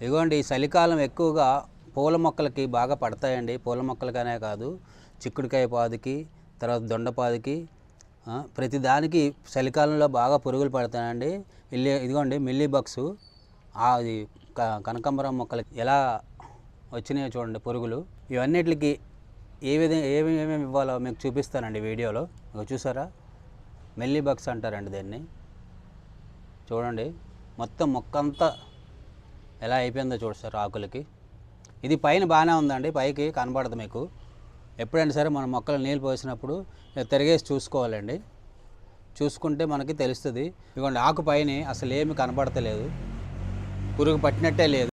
ఇదిగోండి ఈ చలికాలం ఎక్కువగా పూల మొక్కలకి బాగా పడతాయండి. పూల మొక్కలకనే కాదు, చిక్కుడుకాయ పాదుకి, తర్వాత దొండపాదుకి, ప్రతి దానికి చలికాలంలో బాగా పురుగులు పడతాయండి. ఇదిగోండి మిల్లీ బగ్స్ అది కనకాంబరం మొక్కలకి ఎలా వచ్చినాయో చూడండి పురుగులు. ఇవన్నిటికి ఏమేమి ఇవ్వాలో మీకు చూపిస్తానండి వీడియోలో. చూసారా, మిల్లీ బగ్స్ అంటారండి దీన్ని. చూడండి మొత్తం మొక్క అంతా ఎలా అయిపోయిందో చూస్తారు ఆకులకి. ఇది పైన బాగానే ఉందండి, పైకి కనబడదు మీకు. ఎప్పుడైనా సరే మనం మొక్కలు నీళ్ళు పోసినప్పుడు తిరిగేసి చూసుకోవాలండి. చూసుకుంటే మనకి తెలుస్తుంది. ఇదిగోండి ఆకు పైన అసలు ఏమి కనబడతలేదు, పురుగు పట్టినట్టే లేదు.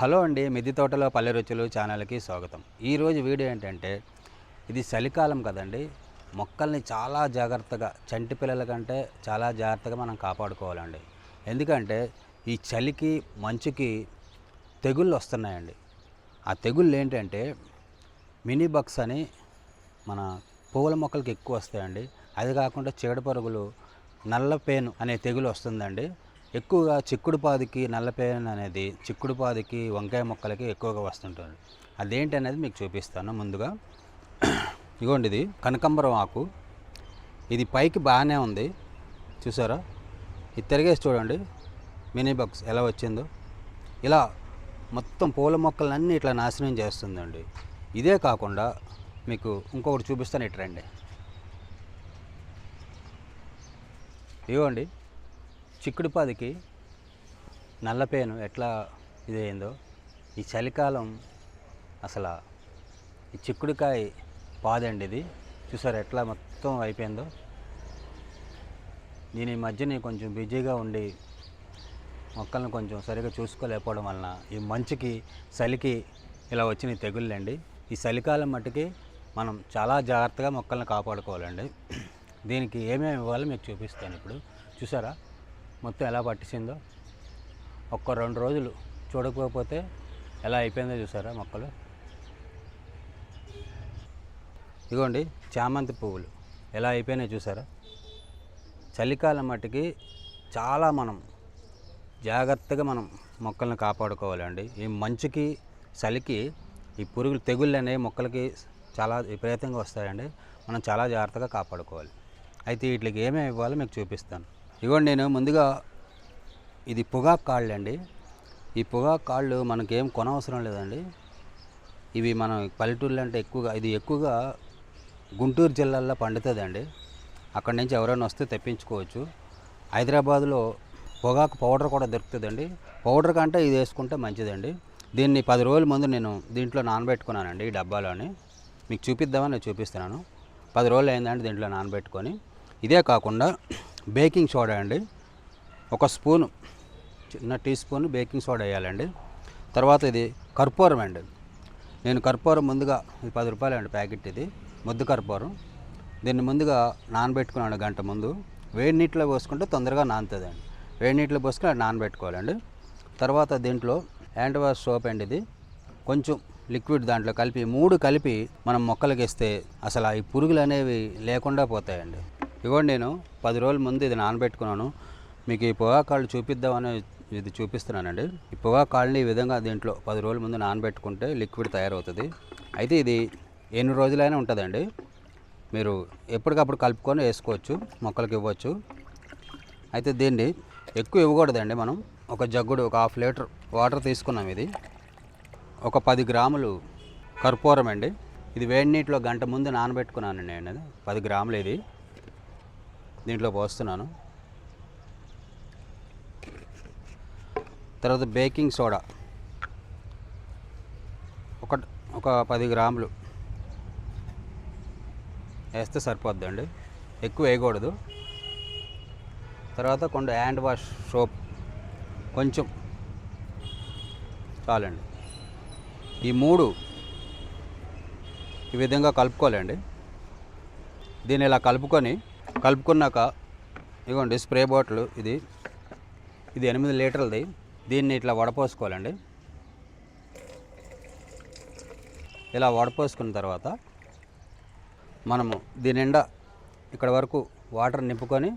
హలో అండి, మిద్దె తోటలో పల్లె రుచులు ఛానల్కి స్వాగతం. ఈరోజు వీడియో ఏంటంటే, ఇది చలికాలం కదండి, మొక్కల్ని చాలా జాగ్రత్తగా, చంటి పిల్లల కంటే చాలా జాగ్రత్తగా మనం కాపాడుకోవాలండి. ఎందుకంటే ఈ చలికి మంచుకి తెగుళ్ళు వస్తున్నాయండి. ఆ తెగుళ్ళు ఏంటంటే మినీ బగ్స్ అని మన పువ్వుల మొక్కలకి ఎక్కువ వస్తాయండి. అది కాకుండా చీడపురుగులు, నల్లపేను అనే తెగులు వస్తుందండి. ఎక్కువగా చిక్కుడుపాదికి నల్లపేను అనేది చిక్కుడుపాదికి, వంకాయ మొక్కలకి ఎక్కువగా వస్తుంటుంది. అదేంటి అనేది మీకు చూపిస్తాను. ముందుగా ఇగోండి, ఇది కనకాంబరం ఆకు. ఇది పైకి బాగానే ఉంది, చూసారా? ఇది తిరిగేసి చూడండి మినీ బగ్స్ ఎలా వచ్చిందో. ఇలా మొత్తం పూల మొక్కలన్నీ ఇట్లా నాశనం చేస్తుందండి. ఇదే కాకుండా మీకు ఇంకొకటి చూపిస్తాను, ఇటు రండి. ఇవ్వండి చిక్కుడుపాదికి నల్లపేను ఎట్లా ఇదైందో. ఈ చలికాలం అసలు ఈ చిక్కుడుకాయ పాదండి ఇది, చూసారు ఎట్లా మొత్తం అయిపోయిందో. నేను ఈ మధ్య కొంచెం బిజీగా ఉండి మొక్కలను కొంచెం సరిగా చూసుకోలేకపోవడం వలన ఈ మంచుకి, చలికి ఇలా వచ్చిన తెగుళ్ళండి. ఈ చలికాలం మట్టుకి మనం చాలా జాగ్రత్తగా మొక్కలను కాపాడుకోవాలండి. దీనికి ఏమేమి ఇవ్వాలో మీకు చూపిస్తాను ఇప్పుడు. చూసారా మొత్తం ఎలా పట్టించిందో. ఒక్క 2 రోజులు చూడకపోతే ఎలా అయిపోయిందో చూసారా మొక్కలు. ఇదిగోండి చామంతి పువ్వులు ఎలా అయిపోయినాయి చూసారా. చలికాలం మట్టుకి చాలా మనం జాగ్రత్తగా మనం మొక్కలను కాపాడుకోవాలండి. ఈ మంచుకి, చలికి ఈ పురుగులు, తెగుళ్ళు అనేవి మొక్కలకి చాలా విపరీతంగా వస్తాయండి. మనం చాలా జాగ్రత్తగా కాపాడుకోవాలి. అయితే వీటికి ఏమేమి ఇవ్వాలో మీకు చూపిస్తాను. ఇదిగోండి, నేను ముందుగా ఇది పొగాకు కాళ్ళు అండి. ఈ పొగాకు కాళ్ళు మనకేం కొనవసరం లేదండి. ఇవి మన పల్లెటూళ్ళు అంటే ఎక్కువగా గుంటూరు జిల్లాల్లో పండుతుందండి. అక్కడి నుంచి ఎవరైనా వస్తే తెప్పించుకోవచ్చు. హైదరాబాదులో పొగాకు పౌడర్ కూడా దొరుకుతుందండి. పౌడర్ కంటే ఇది వేసుకుంటే మంచిదండి. దీన్ని 10 రోజుల ముందు నేను దీంట్లో నానబెట్టుకున్నానండి. ఈ డబ్బాలోని మీకు చూపిద్దామని నేను చూపిస్తున్నాను. 10 రోజులు అయిందండి దీంట్లో నానబెట్టుకొని. ఇదే కాకుండా బేకింగ్ సోడా అండి, 1 స్పూను, చిన్న టీ స్పూన్ బేకింగ్ సోడా వేయాలండి. తర్వాత ఇది కర్పూరం అండి. నేను కర్పూరం ముందుగా, ఇది 10 రూపాయలు అండి ప్యాకెట్, ఇది ముద్దు కర్పూరం. దీన్ని ముందుగా నానబెట్టుకున్నాను గంట ముందు. వేడి నీటిలో పోసుకుంటే తొందరగా నానుతుందండి. వేడి నీటిలో పోసుకుని అది నానబెట్టుకోవాలండి. తర్వాత దీంట్లో హ్యాండ్ వాష్ సోప్ అండి, ఇది కొంచెం లిక్విడ్ దాంట్లో కలిపి 3 కలిపి మనం మొక్కలకి ఇస్తే అసలు ఈ పురుగులు అనేవి లేకుండా పోతాయండి. ఇవ్వండి, నేను 10 రోజుల ముందు ఇది నానబెట్టుకున్నాను. మీకు ఈ పొగాకాళ్ళు చూపిద్దామని ఇది చూపిస్తున్నానండి. ఈ పొగాకాళ్ళని ఈ విధంగా దీంట్లో 10 రోజుల ముందు నానబెట్టుకుంటే లిక్విడ్ తయారవుతుంది. అయితే ఇది ఎన్ని రోజులైనా ఉంటుందండి. మీరు ఎప్పటికప్పుడు కలుపుకొని వేసుకోవచ్చు, మొక్కలకి ఇవ్వచ్చు. అయితే దీన్ని ఎక్కువ ఇవ్వకూడదండి. మనం ఒక జగ్గుడు, ఒక 1/2 లీటర్ వాటర్ తీసుకున్నాం. ఇది ఒక 10 గ్రాములు కర్పూరం అండి. ఇది వేడి నీటిలో గంట ముందు నానబెట్టుకున్నాను నేను. 10 గ్రాములు ఇది దీంట్లో పోస్తున్నాను. తర్వాత బేకింగ్ సోడా ఒక 10 గ్రాములు వేస్తే సరిపోద్దండి, ఎక్కువ వేయకూడదు. తర్వాత కొంచెం హ్యాండ్ వాష్ సోప్ కొంచెం చాలండి. ఈ 3 ఈ విధంగా కలుపుకోవాలండి. దీన్ని ఇలా కలుపుకున్నాక ఇదిగోండి స్ప్రే బాటిల్, ఇది 8 లీటర్లది. దీన్ని ఇట్లా వడపోసుకోవాలండి. ఇలా వడపోసుకున్న తర్వాత మనము దీని నిండా ఇక్కడ వరకు వాటర్ నింపుకొని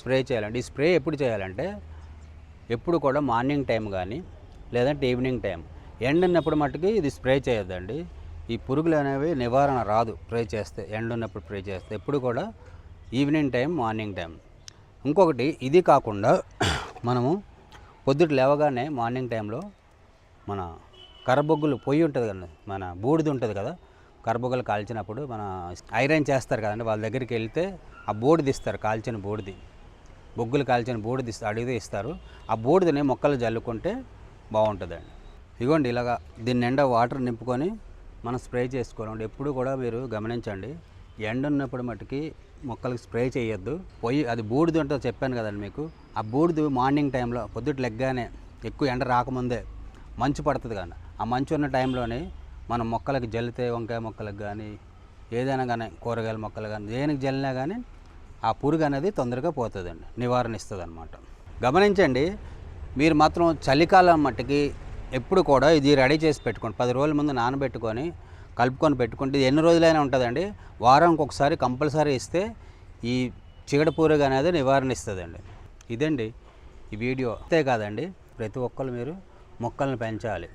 స్ప్రే చేయాలండి. ఈ స్ప్రే ఎప్పుడు చేయాలంటే ఎప్పుడు కూడా మార్నింగ్ టైం కానీ లేదంటే ఈవినింగ్ టైం. ఎండ ఉన్నప్పుడు మట్టుకి ఇది స్ప్రే చేయొద్దండి. ఈ పురుగులు అనేవి నివారణ రాదు స్ప్రే చేస్తే, ఎండ ఉన్నప్పుడు స్ప్రే చేస్తే. ఎప్పుడు కూడా ఈవినింగ్ టైం, మార్నింగ్ టైం. ఇంకొకటి ఇది కాకుండా మనము పొద్దుట లేవగానే మార్నింగ్ టైంలో మన కర్రబొగ్గులు పొయ్యి ఉంటుంది కదండి, మన బూడిద ఉంటుంది కదా, కర్రబొగ్గులు కాల్చినప్పుడు మన ఐరన్ చేస్తారు కదండి, వాళ్ళ దగ్గరికి వెళ్తే ఆ బూడిద ఇస్తారు, కాల్చిన బూడిది, బొగ్గులు కాల్చిన బూడిద అడిగితే ఇస్తారు. ఆ బూడిదని మొక్కలు జల్లుకుంటే బాగుంటుందండి. ఇగోండి ఇలాగా దీని నిండా వాటర్ నింపుకొని మనం స్ప్రే చేసుకోవాలండి. ఎప్పుడు కూడా మీరు గమనించండి, ఎండ ఉన్నప్పుడు మట్టుకి మొక్కలకు స్ప్రే చేయొద్దు. పొయ్యి అది బూడిద ఉంటుందో చెప్పాను కదండి మీకు, ఆ బూడిద మార్నింగ్ టైంలో పొద్దుట లెగ్గానే ఎక్కువ ఎండ రాకముందే మంచు పడుతుంది కానీ ఆ మంచు ఉన్న టైంలోనే మనం మొక్కలకు జల్లితే, వంకాయ మొక్కలకు కానీ ఏదైనా కానీ కూరగాయల మొక్కలు కానీ దేనికి జల్లినా కానీ ఆ పురుగు అనేది తొందరగా పోతుందండి, నివారణ ఇస్తుంది అన్నమాట. గమనించండి, మీరు మాత్రం చలికాలం మట్టుకి ఎప్పుడు కూడా ఇది రెడీ చేసి పెట్టుకోండి. 10 రోజుల ముందు నానబెట్టుకొని కలుపుకొని పెట్టుకుంటే ఇది ఎన్ని రోజులైనా ఉంటుందండి. వారానికి ఒకసారి కంపల్సరీ ఇస్తే ఈ చీడ పురుగు అనేది నివారణ ఇస్తుందండి. ఇదండి ఈ వీడియో. అంతే కాదండి, ప్రతి ఒక్కరు మీరు మొక్కలను పెంచాలి.